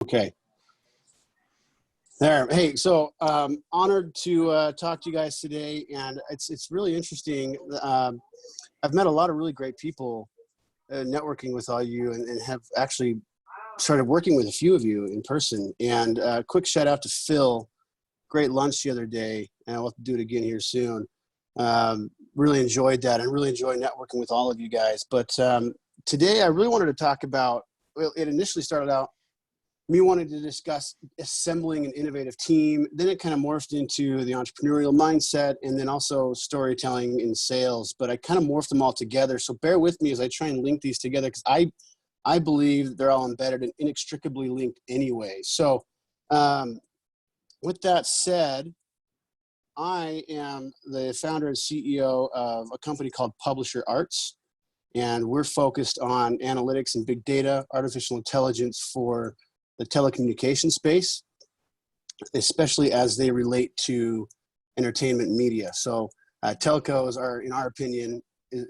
Okay. There. Hey, so honored to talk to you guys today, and it's really interesting. I've met a lot of really great people networking with all you, and have actually started working with a few of you in person. And quick shout out to Phil. Great lunch the other day, and I'll have to do it again here soon. Really enjoyed that, and really enjoy networking with all of you guys. But today I really wanted to talk about, well, it initially started out me wanting to discuss assembling an innovative team. Then it kind of morphed into the entrepreneurial mindset, and then also storytelling in sales. But I kind of morphed them all together. So bear with me as I try and link these together, because I believe they're all embedded and inextricably linked anyway. So with that said, I am the founder and CEO of a company called Publisher Arts, and we're focused on analytics and big data, artificial intelligence for the telecommunication space, especially as they relate to entertainment media. So telcos are, in our opinion,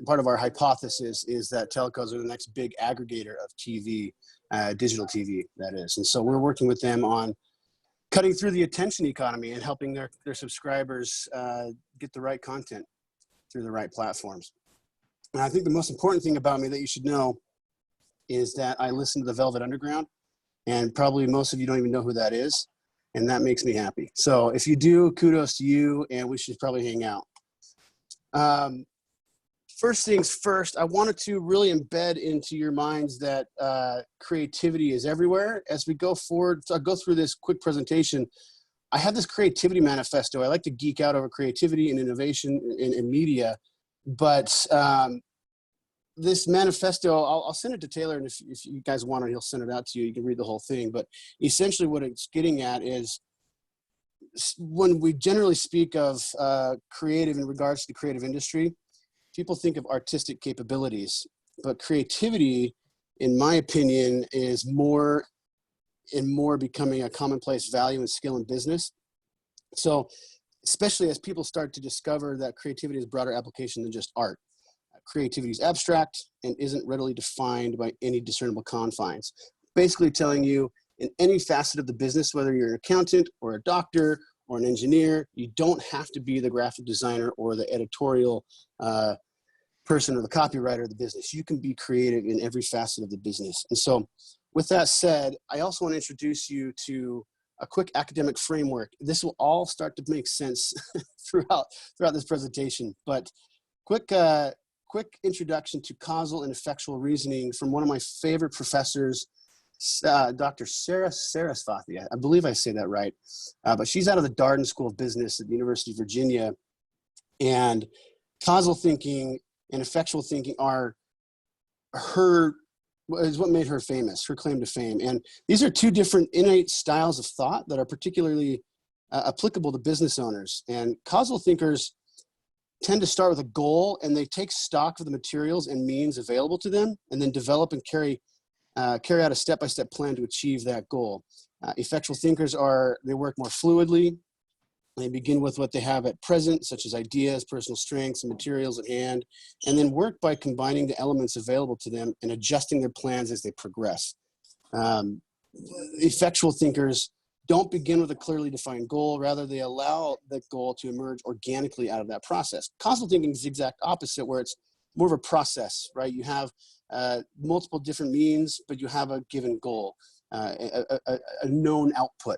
part of our hypothesis is that telcos are the next big aggregator of TV, digital TV, that is. And so we're working with them on cutting through the attention economy and helping their subscribers get the right content through the right platforms. And I think the most important thing about me that you should know is that I listen to the Velvet Underground. And probably most of you don't even know who that is. And that makes me happy. So if you do, kudos to you, and we should probably hang out. First things first, I wanted to really embed into your minds that creativity is everywhere. As we go forward, so I'll go through this quick presentation. I have this creativity manifesto. I like to geek out over creativity and innovation in media. But this manifesto, I'll send it to Taylor, and if you guys want it, he'll send it out to you. You can read the whole thing. But essentially what it's getting at is, when we generally speak of creative in regards to the creative industry, people think of artistic capabilities. But creativity, in my opinion, is more and more becoming a commonplace value and skill in business. So especially as people start to discover that creativity is a broader application than just art. Creativity is abstract and isn't readily defined by any discernible confines. Basically telling you, in any facet of the business, whether you're an accountant or a doctor or an engineer, you don't have to be the graphic designer or the editorial person or the copywriter of the business. You can be creative in every facet of the business. And so with that said, I also want to introduce you to a quick academic framework. This will all start to make sense throughout this presentation. But quick introduction to causal and effectual reasoning from one of my favorite professors, Dr. Sarah Sarasvathy. I believe I say that right. But she's out of the Darden School of Business at the University of Virginia. And causal thinking and effectual thinking is what made her famous, her claim to fame. And these are two different innate styles of thought that are particularly applicable to business owners. And causal thinkers tend to start with a goal, and they take stock of the materials and means available to them, and then develop and carry out a step-by-step plan to achieve that goal. Effectual thinkers they work more fluidly. They begin with what they have at present, such as ideas, personal strengths, and materials at hand, and then work by combining the elements available to them and adjusting their plans as they progress. Effectual thinkers don't begin with a clearly defined goal. Rather, they allow the goal to emerge organically out of that process. Causal thinking is the exact opposite, where it's more of a process, right? You have multiple different means, but you have a given goal, a known output.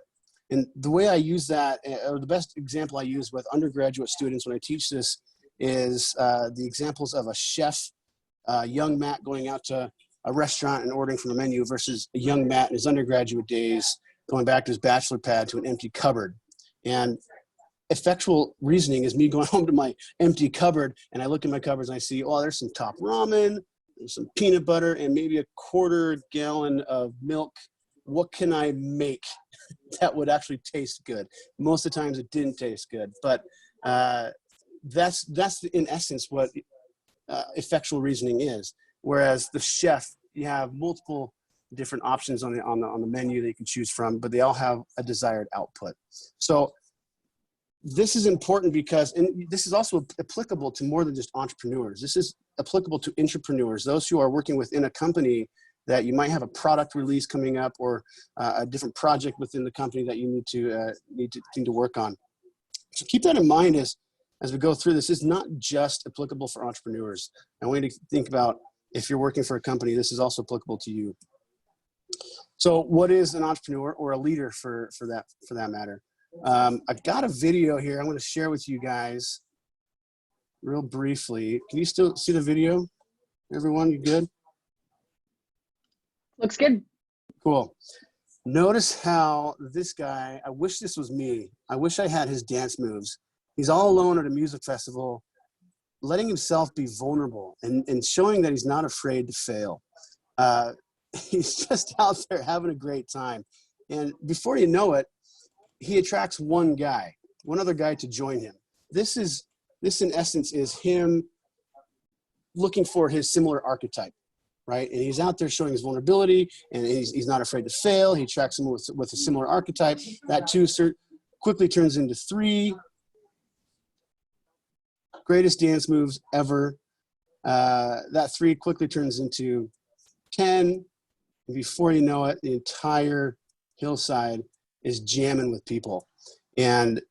And the way I use that, or the best example I use with undergraduate students when I teach this, is the examples of a chef, young Matt, going out to a restaurant and ordering from a menu versus a young Matt in his undergraduate days going back to his bachelor pad to an empty cupboard. And effectual reasoning is me going home to my empty cupboard, and I look in my cupboards and I see, oh, there's some top ramen, there's some peanut butter, and maybe a quarter gallon of milk. What can I make that would actually taste good? Most of the times it didn't taste good, but that's in essence what effectual reasoning is. Whereas the chef, you have multiple different options on the menu that you can choose from, but they all have a desired output. So this is important because, and this is also applicable to more than just entrepreneurs. This is applicable to intrapreneurs, those who are working within a company that you might have a product release coming up, or a different project within the company that you need to work on. So keep that in mind as we go through this. Is not just applicable for entrepreneurs. I want you to think about, if you're working for a company, this is also applicable to you. So what is an entrepreneur, or a leader for that matter? I've got a video here I'm going to share with you guys real briefly. Can you still see the video? Everyone, you good? Looks good. Cool. Notice how this guy, I wish this was me. I wish I had his dance moves. He's all alone at a music festival, letting himself be vulnerable and showing that he's not afraid to fail. He's just out there having a great time. And before you know it, he attracts one other guy to join him. This in essence is him looking for his similar archetype, right? And he's out there showing his vulnerability, and he's not afraid to fail. He attracts someone with a similar archetype. That 2 quickly turns into 3 greatest dance moves ever. That 3 quickly turns into 10. And before you know it, the entire hillside is jamming with people and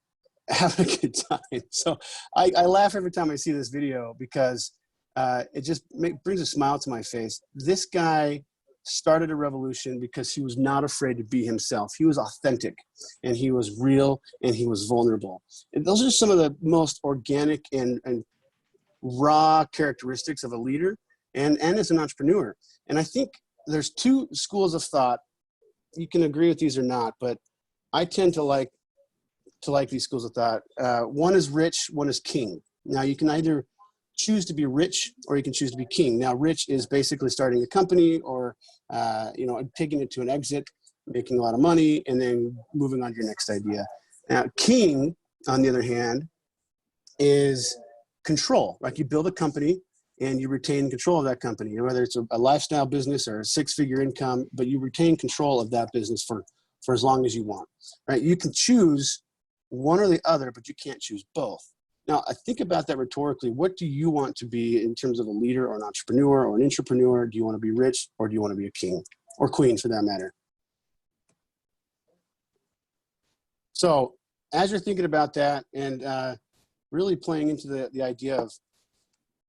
having a good time. So I laugh every time I see this video, because it just brings a smile to my face. This guy started a revolution because he was not afraid to be himself. He was authentic, and he was real, and he was vulnerable. And those are some of the most organic and raw characteristics of a leader and as an entrepreneur. And I think there's 2 schools of thought. You can agree with these or not, but I tend to like these schools of thought. One is rich, one is king. Now, you can either choose to be rich, or you can choose to be king. Now, rich is basically starting a company, or taking it to an exit, making a lot of money, and then moving on to your next idea. Now, king, on the other hand, is control. Like, you build a company and you retain control of that company, whether it's a lifestyle business or a 6-figure income, but you retain control of that business for as long as you want, right? You can choose one or the other, but you can't choose both. Now, I think about that rhetorically. What do you want to be in terms of a leader, or an entrepreneur, or an intrapreneur? Do you want to be rich, or do you want to be a king, or queen for that matter? So as you're thinking about that, and really playing into the idea of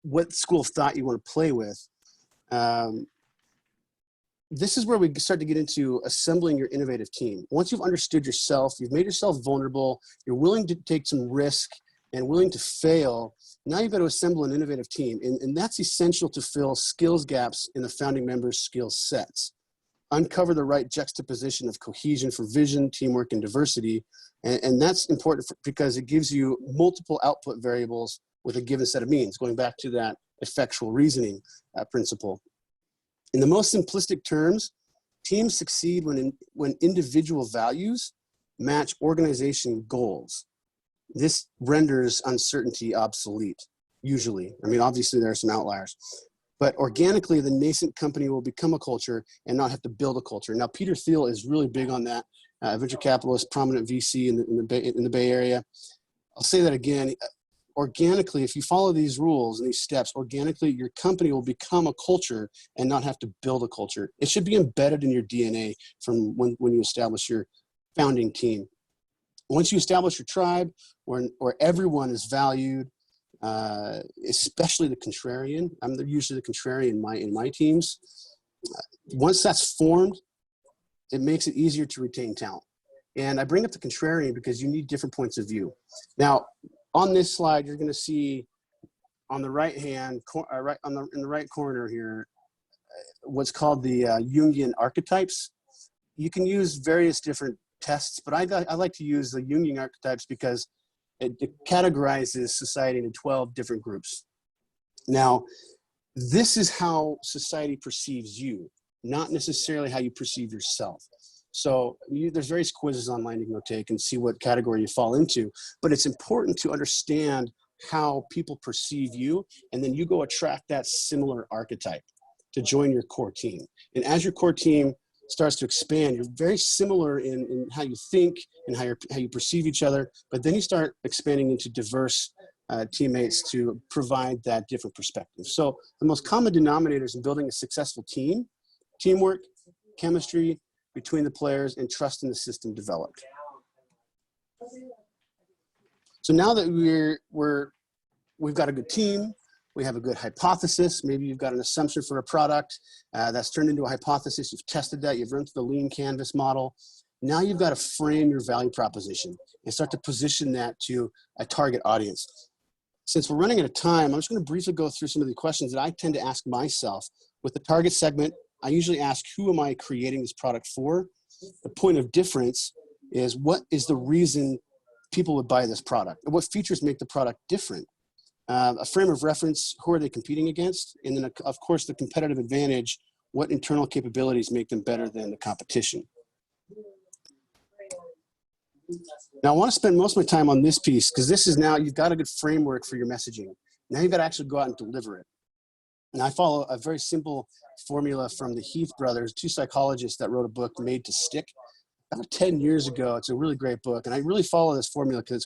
what school of thought you want to play with, this is where we start to get into assembling your innovative team. Once you've understood yourself, you've made yourself vulnerable, you're willing to take some risk and willing to fail, now you've got to assemble an innovative team. And that's essential to fill skills gaps in the founding members' skill sets. Uncover the right juxtaposition of cohesion for vision, teamwork, and diversity. And that's important because it gives you multiple output variables with a given set of means, going back to that effectual reasoning principle. In the most simplistic terms, teams succeed when individual values match organization goals. This renders uncertainty obsolete, usually. I mean, obviously there are some outliers. But organically, the nascent company will become a culture and not have to build a culture. Now, Peter Thiel is really big on that. Venture capitalist, prominent VC in the Bay Area. I'll say that again. Organically, if you follow these rules and these steps, organically, your company will become a culture and not have to build a culture. It should be embedded in your DNA from when you establish your founding team. Once you establish your tribe, where everyone is valued, especially the contrarian. I'm usually the contrarian in my teams. Once that's formed, it makes it easier to retain talent. And I bring up the contrarian because you need different points of view. Now, on this slide, you're going to see on the right hand, in the right corner here, what's called the Jungian archetypes. You can use various different tests, but I like to use the Jungian archetypes because it categorizes society into 12 different groups. Now, this is how society perceives you, not necessarily how you perceive yourself. So there's various quizzes online you can go take and see what category you fall into, but it's important to understand how people perceive you, and then you go attract that similar archetype to join your core team. And as your core team starts to expand, you're very similar in how you think and how you perceive each other, but then you start expanding into diverse teammates to provide that different perspective. So the most common denominators in building a successful team teamwork, chemistry between the players, and trust in the system developed. So now that we've got a good team, we have a good hypothesis, maybe you've got an assumption for a product that's turned into a hypothesis, you've tested that, you've run through the lean canvas model. Now you've got to frame your value proposition and start to position that to a target audience. Since we're running out of time, I'm just going to briefly go through some of the questions that I tend to ask myself. With the target segment, I usually ask, who am I creating this product for? The point of difference is, what is the reason people would buy this product? What features make the product different? A frame of reference, who are they competing against? And then, of course, the competitive advantage, what internal capabilities make them better than the competition? Now, I want to spend most of my time on this piece because this is now, you've got a good framework for your messaging. Now you've got to actually go out and deliver it. And I follow a very simple formula from the Heath brothers, two psychologists that wrote a book, Made to Stick, about 10 years ago. It's a really great book. And I really follow this formula because it's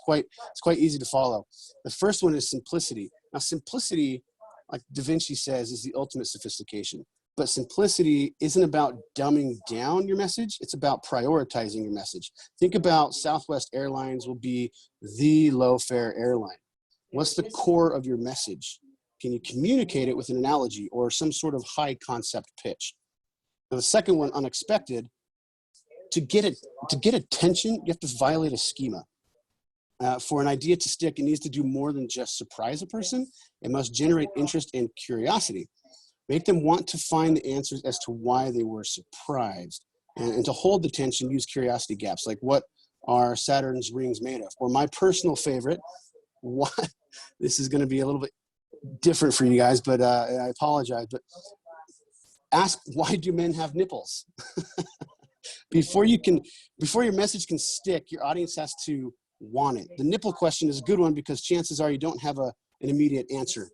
quite easy to follow. The first one is simplicity. Now, simplicity, like Da Vinci says, is the ultimate sophistication. But simplicity isn't about dumbing down your message. It's about prioritizing your message. Think about Southwest Airlines will be the low-fare airline. What's the core of your message? Can you communicate it with an analogy or some sort of high concept pitch? Now, the second one, unexpected. To get attention, you have to violate a schema. For an idea to stick, it needs to do more than just surprise a person. It must generate interest and curiosity. Make them want to find the answers as to why they were surprised. And to hold the tension, use curiosity gaps, like what are Saturn's rings made of? Or my personal favorite, what, this is going to be a little bit different for you guys, but I apologize, but ask, why do men have nipples? Before your message can stick, your audience has to want it. The nipple question is a good one because chances are you don't have an immediate answer,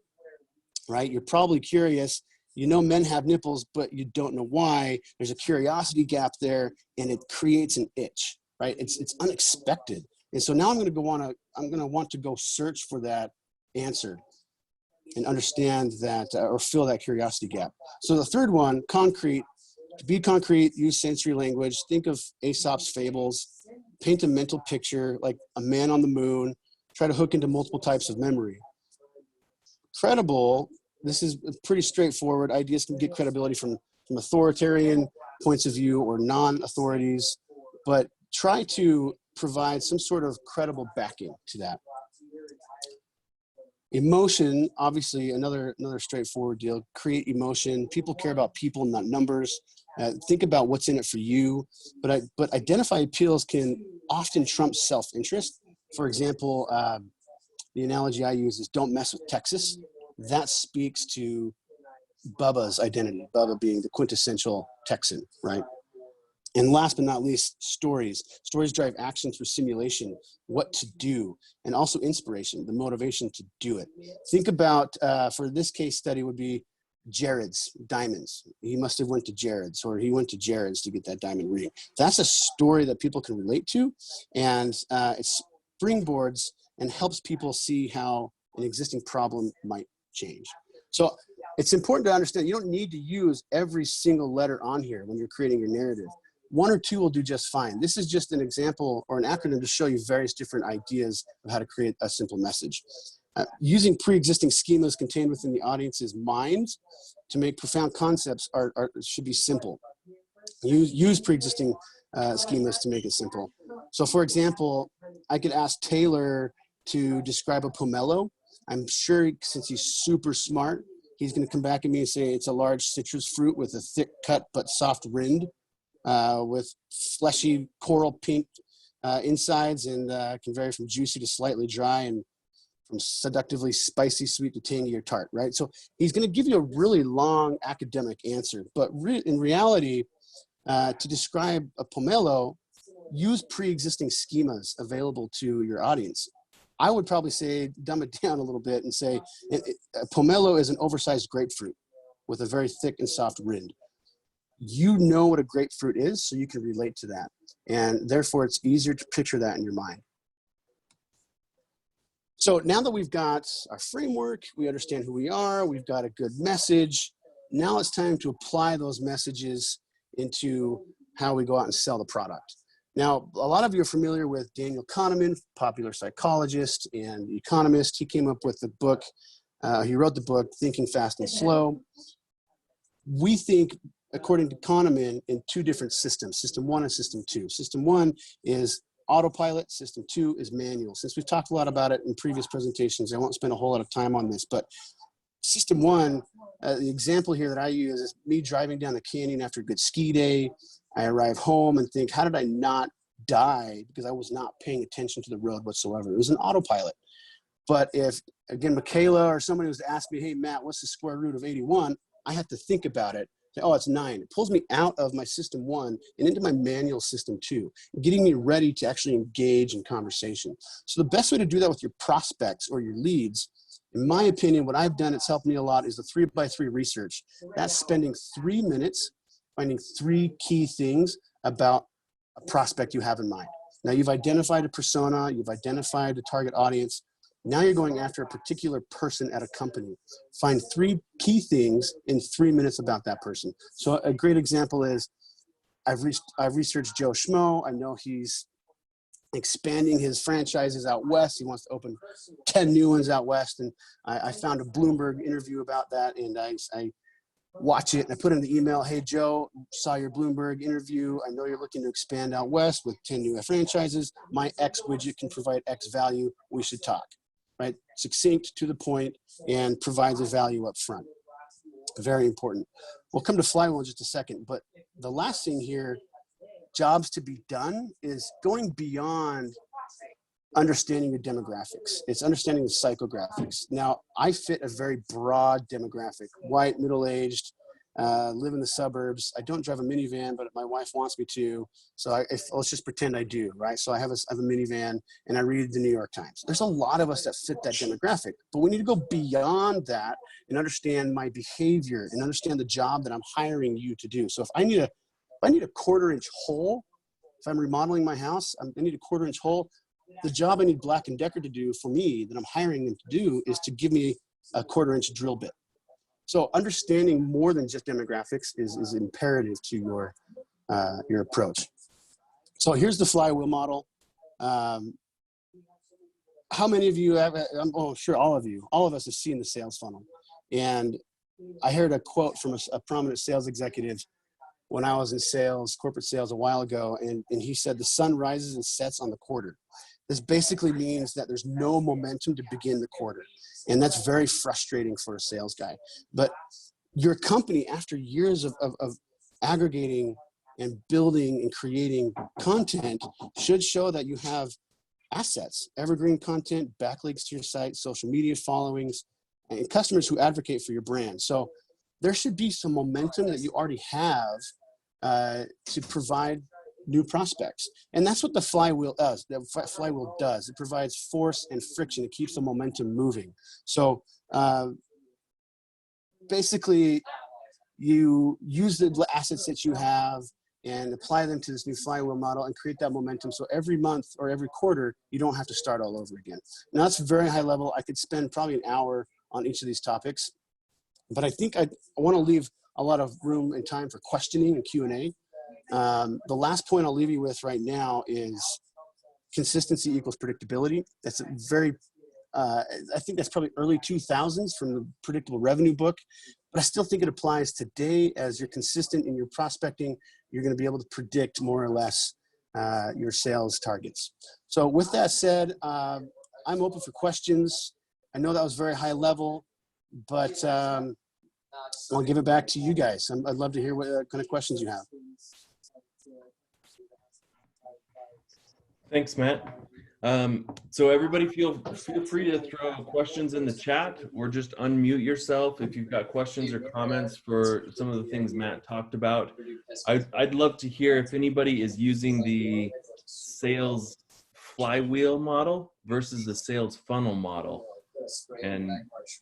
right? You're probably curious. You know men have nipples, but you don't know why. There's a curiosity gap there, and it creates an itch, right? It's unexpected. And so now I'm going to want to go search for that answer and understand that or fill that curiosity gap. So the third one, concrete. To be concrete, use sensory language. Think of Aesop's fables. Paint a mental picture like a man on the moon. Try to hook into multiple types of memory. Credible. This is pretty straightforward. Ideas can get credibility from authoritarian points of view or non-authorities, but try to provide some sort of credible backing to that. Emotion, obviously, another straightforward deal. Create emotion. People care about people, not numbers. Think about what's in it for you. But identify appeals can often trump self-interest. For example, the analogy I use is don't mess with Texas. That speaks to Bubba's identity, Bubba being the quintessential Texan, right? And last but not least, stories. Stories drive action through simulation, what to do, and also inspiration, the motivation to do it. Think about, for this case study would be Jared's diamonds. He must have went to Jared's, or he went to Jared's to get that diamond ring. That's a story that people can relate to, and it springboards and helps people see how an existing problem might change. So it's important to understand you don't need to use every single letter on here when you're creating your narrative. One or two will do just fine. This is just an example or an acronym to show you various different ideas of how to create a simple message. Using pre-existing schemas contained within the audience's mind to make profound concepts should be simple. Use pre-existing schemas to make it simple. So for example, I could ask Taylor to describe a pomelo. I'm sure since he's super smart, he's going to come back at me and say it's a large citrus fruit with a thick cut but soft rind, with fleshy coral pink insides, and can vary from juicy to slightly dry, and from seductively spicy, sweet to tangy or tart, right? So he's going to give you a really long academic answer, but in reality, to describe a pomelo, use pre-existing schemas available to your audience. I would probably say, dumb it down a little bit and say, a pomelo is an oversized grapefruit with a very thick and soft rind. You know what a grapefruit is, so you can relate to that. And therefore, it's easier to picture that in your mind. So now that we've got our framework, we understand who we are, we've got a good message, Now it's time to apply those messages into how we go out and sell the product. Now, a lot of you are familiar with Daniel Kahneman, popular psychologist and economist. He came up with the book, he wrote the book, Thinking Fast and Slow. We think, according to Kahneman, in two different systems, system one and system two. System one is autopilot, system two is manual. Since we've talked a lot about it in previous presentations, I won't spend a whole lot of time on this, but system one, the example here that I use is me driving down the canyon after a good ski day. I arrive home and think, how did I not die? Because I was not paying attention to the road whatsoever. It was an autopilot. But if, again, Michaela or somebody was to ask me, hey, Matt, what's the square root of 81? I have to think about it. Say, oh, it's 9. It pulls me out of my system one and into my manual system two, getting me ready to actually engage in conversation. So the best way to do that with your prospects or your leads, in my opinion, what I've done, it's helped me a lot, is the 3x3 research. That's spending 3 minutes finding 3 key things about a prospect you have in mind. Now you've identified a persona, you've identified a target audience. Now you're going after a particular person at a company. Find 3 key things in 3 minutes about that person. So a great example is I've researched Joe Schmo. I know he's expanding his franchises out west. He wants to open 10 new ones out west. And I found a Bloomberg interview about that, and I watch it and I put in the email, hey, Joe, saw your Bloomberg interview. I know you're looking to expand out west with 10 new franchises. My X widget can provide X value. We should talk, right? Succinct, to the point, and provides a value up front. Very important. We'll come to Flywheel in just a second, but the last thing here, jobs to be done, is going beyond understanding your demographics. It's understanding the psychographics. Now, I fit a very broad demographic: white, middle-aged, live in the suburbs. I don't drive a minivan, but my wife wants me to. So let's just pretend I do, right? So I have a minivan and I read the New York Times. There's a lot of us that fit that demographic, but we need to go beyond that and understand my behavior and understand the job that I'm hiring you to do. So if I need a 1/4-inch hole, if I'm remodeling my house, I need a 1/4-inch hole. The job I need Black & Decker to do for me, that I'm hiring them to do, is to give me a 1/4-inch drill bit. So understanding more than just demographics is imperative to your approach. So here's the Flywheel model. How many of you have, oh, sure, all of us have seen the sales funnel. And I heard a quote from a prominent sales executive when I was in sales, corporate sales, a while ago, and he said, the sun rises and sets on the quarter. This basically means that there's no momentum to begin the quarter. And that's very frustrating for a sales guy. But your company, after years of aggregating and building and creating content, should show that you have assets: evergreen content, backlinks to your site, social media followings, and customers who advocate for your brand. So there should be some momentum that you already have to provide new prospects. And that's what the flywheel does. It provides force and friction. It keeps the momentum moving. So basically, you use the assets that you have and apply them to this new flywheel model and create that momentum. So every month or every quarter, you don't have to start all over again. Now, that's very high level. I could spend probably an hour on each of these topics, but I think I want to leave a lot of room and time for questioning and Q&A. The last point I'll leave you with right now is consistency equals predictability. That's a very, I think that's probably early 2000s from the Predictable Revenue book, but I still think it applies today. As you're consistent in your prospecting, you're going to be able to predict more or less your sales targets. So with that said, I'm open for questions. I know that was very high level, but I'll give it back to you guys. I'd love to hear what kind of questions you have. Thanks, Matt. So everybody feel free to throw questions in the chat, or just unmute yourself if you've got questions or comments for some of the things Matt talked about. I'd love to hear if anybody is using the sales flywheel model versus the sales funnel model. And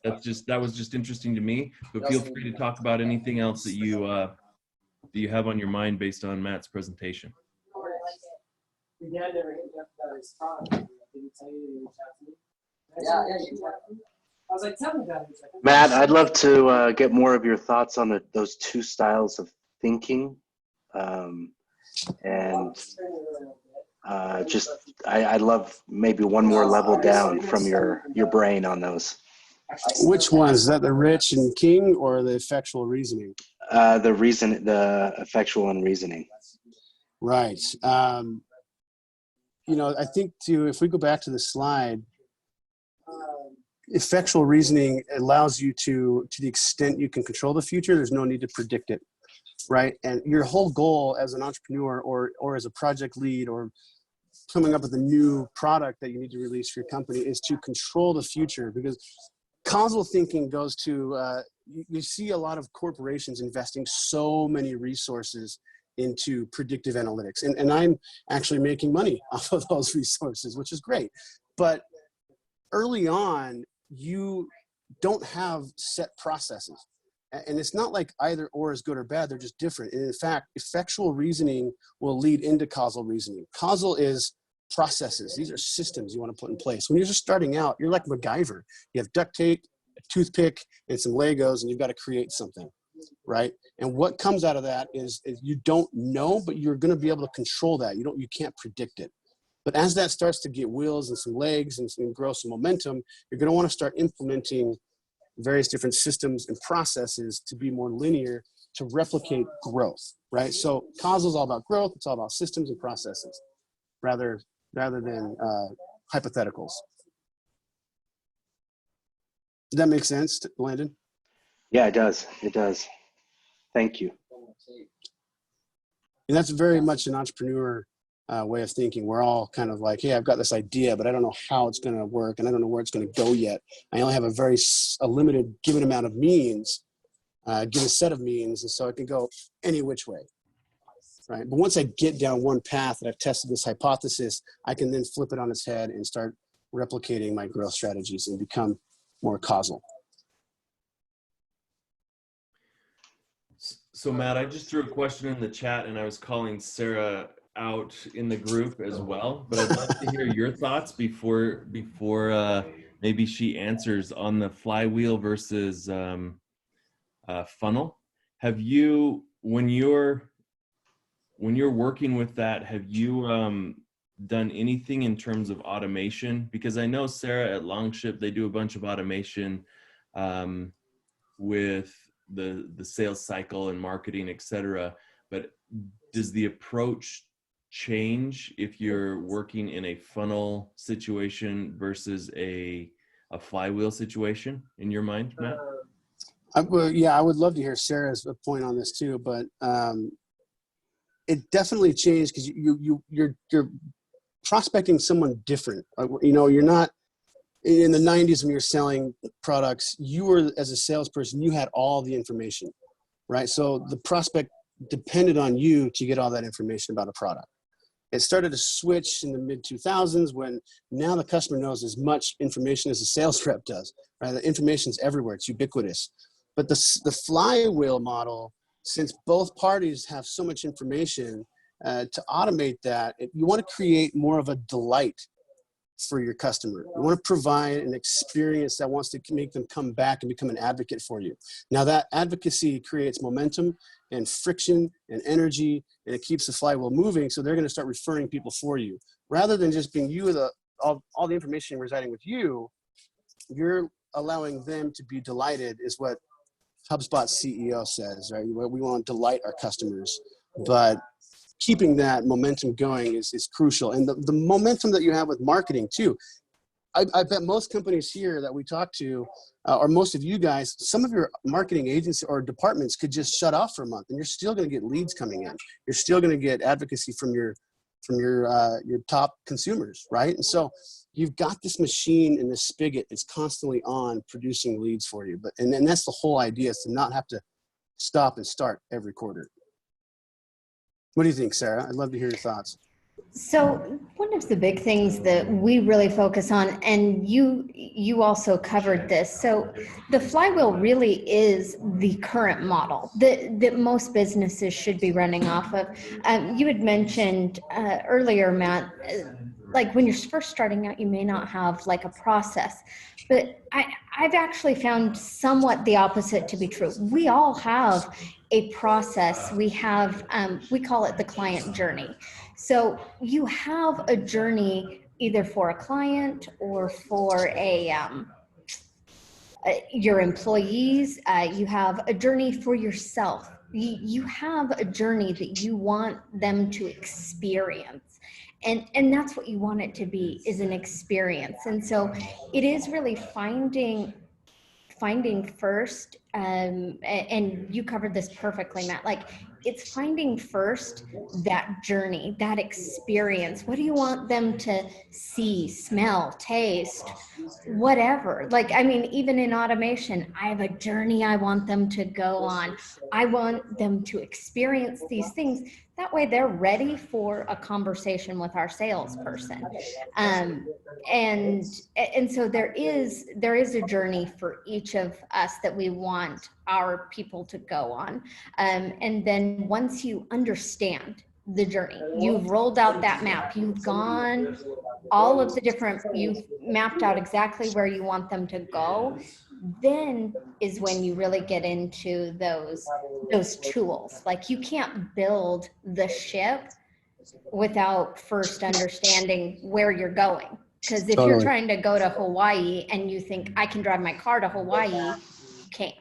that was just interesting to me, but feel free to talk about anything else that you have on your mind based on Matt's presentation. Matt, I'd love to get more of your thoughts on those two styles of thinking. And I'd love maybe one more level down from your brain on those. Which ones? Is that the rich and king or the effectual reasoning? The effectual and reasoning. Right. I think if we go back to the slide, effectual reasoning allows you to the extent you can control the future, there's no need to predict it. Right. And your whole goal as an entrepreneur or as a project lead or coming up with a new product that you need to release for your company is to control the future, because causal thinking goes to, you see a lot of corporations investing so many resources into predictive analytics. And I'm actually making money off of those resources, which is great. But early on, you don't have set processes. And it's not like either or is good or bad, they're just different. And in fact, effectual reasoning will lead into causal reasoning. Causal is processes. These are systems you want to put in place. When you're just starting out, you're like MacGyver. You have duct tape, a toothpick, and some Legos, and you've got to create something, right? And what comes out of that is you don't know, but you're going to be able to control that. You can't predict it. But as that starts to get wheels and some legs and grow some momentum, you're going to want to start implementing various different systems and processes to be more linear, to replicate growth, right? So causal is all about growth. It's all about systems and processes rather than hypotheticals. Does that make sense, Landon? Yeah, it does. It does. Thank you. And that's very much an entrepreneur way of thinking. We're all kind of like, hey, I've got this idea, but I don't know how it's going to work, and I don't know where it's going to go yet. I only have a limited given amount of means, given set of means, and so it can go any which way, right? But once I get down one path that I've tested this hypothesis, I can then flip it on its head and start replicating my growth strategies and become more causal. So Matt, I just threw a question in the chat, and I was calling Sarah out in the group as well, but I'd love to hear your thoughts before maybe she answers on the flywheel versus funnel. Have you, when you're working with that, have you done anything in terms of automation? Because I know Sarah at Longship, they do a bunch of automation with the sales cycle and marketing, etc. But does the approach change if you're working in a funnel situation versus a flywheel situation in your mind, Matt? I would love to hear Sarah's point on this too, but it definitely changed because you're prospecting someone different. You're not in the 90s when you're selling products. You were, as a salesperson, you had all the information, right? So the prospect depended on you to get all that information about a product. It started to switch in the mid-2000s when now the customer knows as much information as a sales rep does, right? The information's everywhere. It's ubiquitous. But the flywheel model, since both parties have so much information, to automate that, you want to create more of a delight for your customer. You want to provide an experience that wants to make them come back and become an advocate for you. Now that advocacy creates momentum and friction and energy, and it keeps the flywheel moving. So they're going to start referring people for you. Rather than just being all the information residing with you, you're allowing them to be delighted, is what HubSpot's CEO says, right? We want to delight our customers, but keeping that momentum going is crucial. And the momentum that you have with marketing too. I bet most companies here that we talk to, or most of you guys, some of your marketing agencies or departments could just shut off for a month and you're still going to get leads coming in. You're still going to get advocacy from your top consumers, right? And so you've got this machine and this spigot that's constantly on producing leads for you. And that's the whole idea, is to not have to stop and start every quarter. What do you think, Sarah? I'd love to hear your thoughts. So one of the big things that we really focus on, and you also covered this, so the flywheel really is the current model that most businesses should be running off of. You had mentioned earlier, Matt, like when you're first starting out, you may not have like a process, but I I've actually found somewhat the opposite to be true. We all have a process. We have, we call it the client journey. So you have a journey either for a client or for your employees. You have a journey for yourself. You have a journey that you want them to experience. And that's what you want it to be, is an experience. And so it is really finding first, and you covered this perfectly, Matt, like it's finding first that journey, that experience. What do you want them to see, smell, taste, whatever? Like, I mean, even in automation, I have a journey I want them to go on. I want them to experience these things. That way they're ready for a conversation with our salesperson. And so there is a journey for each of us that we want our people to go on. And then once you understand the journey, you've rolled out that map, you've gone all of the different, you've mapped out exactly where you want them to go, then is when you really get into those tools. Like, you can't build the ship without first understanding where you're going. Because if you're trying to go to Hawaii and you think I can drive my car to Hawaii, you can't.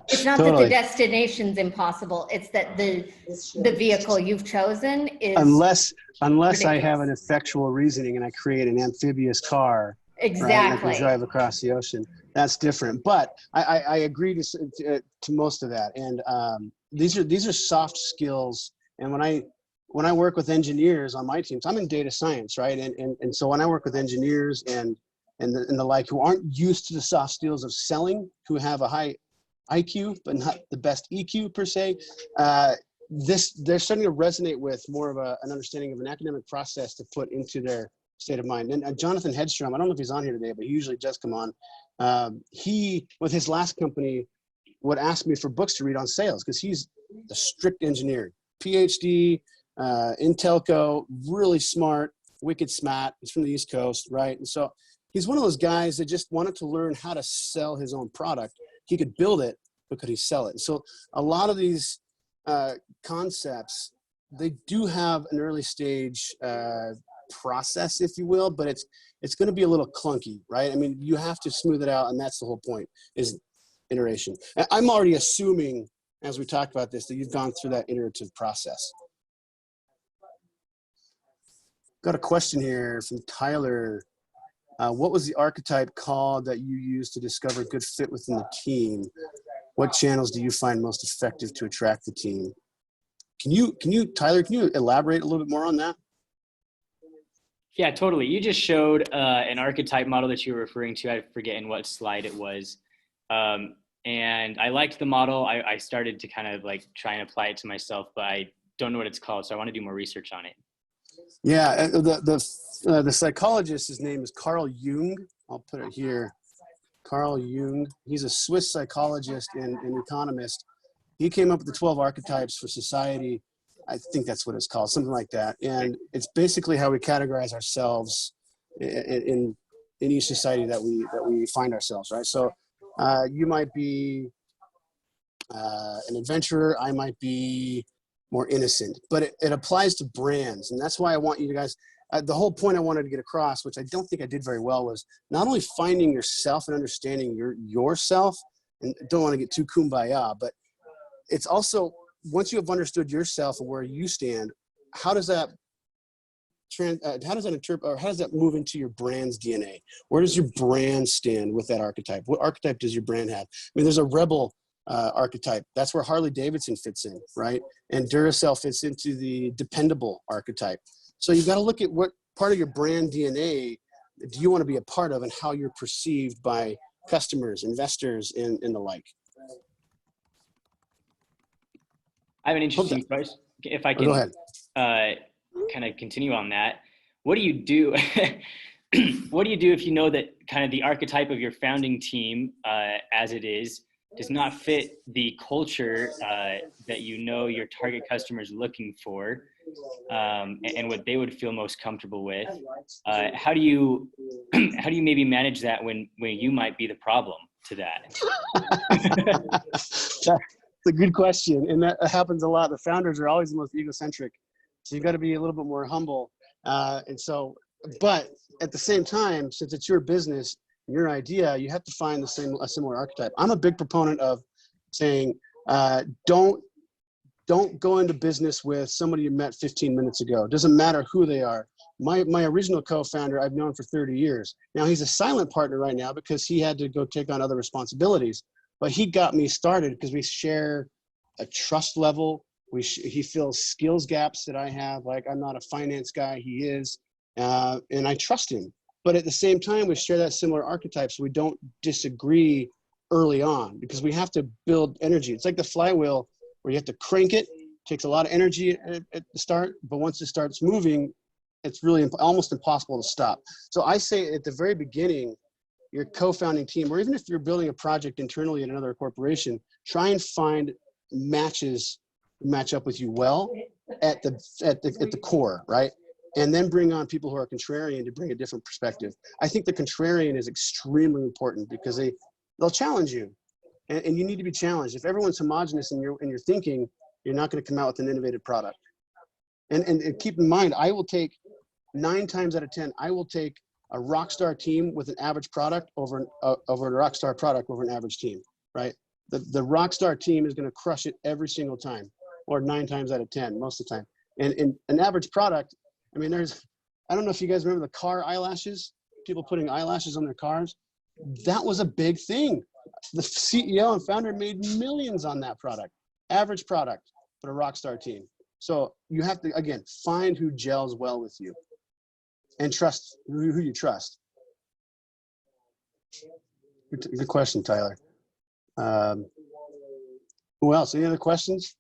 It's not that the destination's impossible. It's that the vehicle you've chosen is unless ridiculous. I have an effectual reasoning and I create an amphibious car, exactly, right, and I can drive across the ocean. That's different. But I agree to most of that. And these are soft skills. And when I work with engineers on my teams, I'm in data science, right? And so when I work with engineers and the like, who aren't used to the soft skills of selling, who have a high IQ but not the best EQ per se, they're starting to resonate with more of an understanding of an academic process to put into their state of mind. And Jonathan Hedstrom, I don't know if he's on here today, but he usually does come on. He, with his last company, would ask me for books to read on sales, because he's a strict engineer, PhD, in telco, really smart, wicked smart. He's from the East Coast, right? And so he's one of those guys that just wanted to learn how to sell his own product. He could build it, but could he sell it? So a lot of these concepts, they do have an early stage process, if you will, but it's going to be a little clunky, right? I mean, you have to smooth it out, and that's the whole point, is iteration. I'm already assuming, as we talked about this, that you've gone through that iterative process. Got a question here from Tyler. What was the archetype called that you used to discover good fit within the team? What channels do you find most effective to attract the team? Tyler, can you elaborate a little bit more on that? Yeah, totally. You just showed an archetype model that you were referring to. I forget in what slide it was. And I liked the model. I started to kind of like try and apply it to myself, but I don't know what it's called. So I want to do more research on it. Yeah, the psychologist, his name is Carl Jung. I'll put it here. Carl Jung. He's a Swiss psychologist and economist. He came up with the 12 archetypes for society. I think that's what it's called, something like that. And it's basically how we categorize ourselves in each society that we find ourselves, right? So you might be an adventurer. I might be more innocent, but it applies to brands. And that's why I want you guys, the whole point I wanted to get across, which I don't think I did very well, was not only finding yourself and understanding yourself, and don't want to get too kumbaya, but it's also, once you have understood yourself and where you stand, how does that interpret, or how does that move into your brand's DNA? Where does your brand stand with that archetype? What archetype does your brand have? I mean, there's a rebel archetype. That's where Harley Davidson fits in, right? And Duracell fits into the dependable archetype. So you've got to look at what part of your brand DNA do you want to be a part of, and how you're perceived by customers, investors, and the like. I have an interesting question. If I can go ahead. Kind of continue on that. What do you do? What do you do if you know that kind of the archetype of your founding team, as it is, does not fit the culture that you know your target customer is looking for? and what they would feel most comfortable with. How do you maybe manage that when you might be the problem to that? That's a good question, and that happens a lot. The founders are always the most egocentric, so you've got to be a little bit more humble. But at the same time, since it's your business, your idea, you have to find a similar archetype. I'm a big proponent of saying, don't go into business with somebody you met 15 minutes ago. It doesn't matter who they are. My original co-founder I've known for 30 years. Now he's a silent partner right now because he had to go take on other responsibilities. But he got me started because we share a trust level. He fills skills gaps that I have. Like, I'm not a finance guy, he is, and I trust him. But at the same time, we share that similar archetype, so we don't disagree early on, because we have to build energy. It's like the flywheel, where you have to crank it. It takes a lot of energy at the start, but once it starts moving, it's really almost impossible to stop. So I say at the very beginning, your co-founding team, or even if you're building a project internally in another corporation, try and find matches match up with you well at the core, right? And then bring on people who are contrarian to bring a different perspective. I think the contrarian is extremely important because they'll challenge you, and you need to be challenged. If everyone's homogenous in your thinking, you're not going to come out with an innovative product. And keep in mind, I will take 9 times out of 10, I will take a rock star team with an average product over a rock star product over an average team, right? The rock star team is going to crush it every single time, or 9 times out of 10, most of the time. And in an average product, I mean, I don't know if you guys remember the car eyelashes, people putting eyelashes on their cars. That was a big thing. The CEO and founder made millions on that product. Average product, but a rock star team. So you have to, again, find who gels well with you and trust who you trust. Good question, Tyler. Who else? Any other questions?